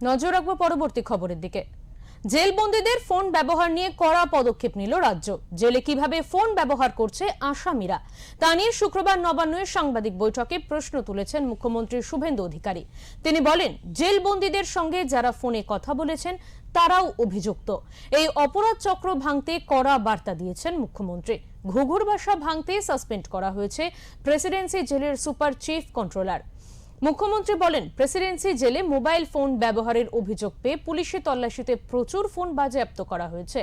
নজর রাখবো পরবর্তী খবরের দিকে। জেলবন্দীদের ফোন ব্যবহার নিয়ে কড়া পদক্ষেপ নিল রাজ্য। জেলে কিভাবে ফোন ব্যবহার করছে আসামিরা তা নিয়ে শুক্রবার নবান্নের সাংবাদিক বৈঠকে প্রশ্ন তুলেছেন মুখ্যমন্ত্রী শুভেন্দু অধিকারী। তিনি বলেন, জেলবন্দীদের সঙ্গে যারা ফোনে কথা বলেছেন তারাও অভিযুক্ত। এই অপরাধ চক্র ভাঙতে কড়া বার্তা দিয়েছেন মুখ্যমন্ত্রী। ঘুঘুর বাসা ভাঙতে সাসপেন্ড করা হয়েছে প্রেসিডেন্সি জেলের সুপার চিফ কন্ট্রোলার। মুখ্যমন্ত্রী বলেন, প্রেসিডেন্সি জেলে মোবাইল ফোন ব্যবহারের অভিযোগ পেয়ে পুলিশের তল্লাশিতে প্রচুর ফোন বাজেয়াপ্ত করা হয়েছে।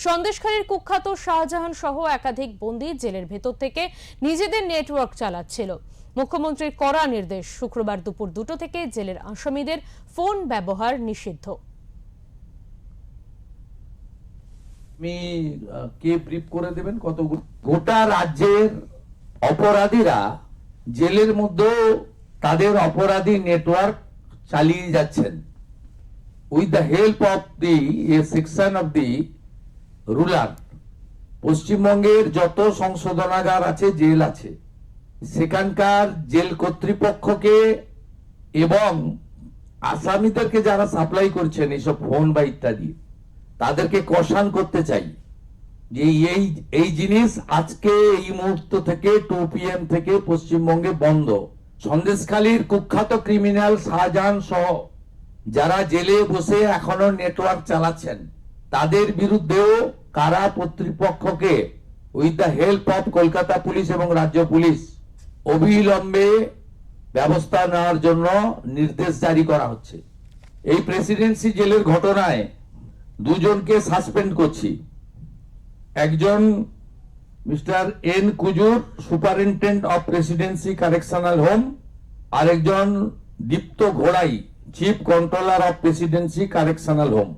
সন্দেশখালীর কুখ্যাত শাহজাহান সহ একাধিক বন্দী জেলের ভেতর থেকে নিজেদের নেটওয়ার্ক চালাচ্ছিল। মুখ্যমন্ত্রীর কড়া নির্দেশ, শুক্রবার দুপুর 2টো থেকে জেলের আসামিদের ফোন ব্যবহার নিষিদ্ধ। কে ব্রিফ করে দেবেন কতগুলো গোটা রাজ্যের অপরাধীরা জেলের মধ্যে তাদের অপরাধী নেটওয়ার্ক চালিয়ে যাচ্ছেন with the help of the section of the ruler. পশ্চিমবঙ্গের যত সংশোধনাগার আছে, জেল আছে, সেখানকার জেল কর্তৃপক্ষকে এবং আসামিদেরকে যারা সাপ্লাই করছেন এইসব ফোন বা ইত্যাদি, তাদেরকে কষান করতে চাই যে এই জিনিস আজকে এই মুহূর্ত থেকে 2 PM থেকে পশ্চিমবঙ্গে বন্ধ। সন্দেশখালীর কুখ্যাত ক্রিমিনাল শাহজাহান সহ যারা জেলে বসে এখনো নেটওয়ার্ক চালাচ্ছেন, তাদের বিরুদ্ধেও কারা কর্তৃপক্ষকে with the help of Kolkata police এবং রাজ্য পুলিশ অবিলম্বে ব্যবস্থা নেওয়ার জন্য নির্দেশ জারি করা হচ্ছে। এই প্রেসিডেন্সি জেলের ঘটনায় দুজনকে সাসপেন্ড করছি। একজন mister N Kujur, superintendent of Presidency correctional home, আরেকজন দীপ্ত ঘোড়াই, chief controller of Presidency correctional home.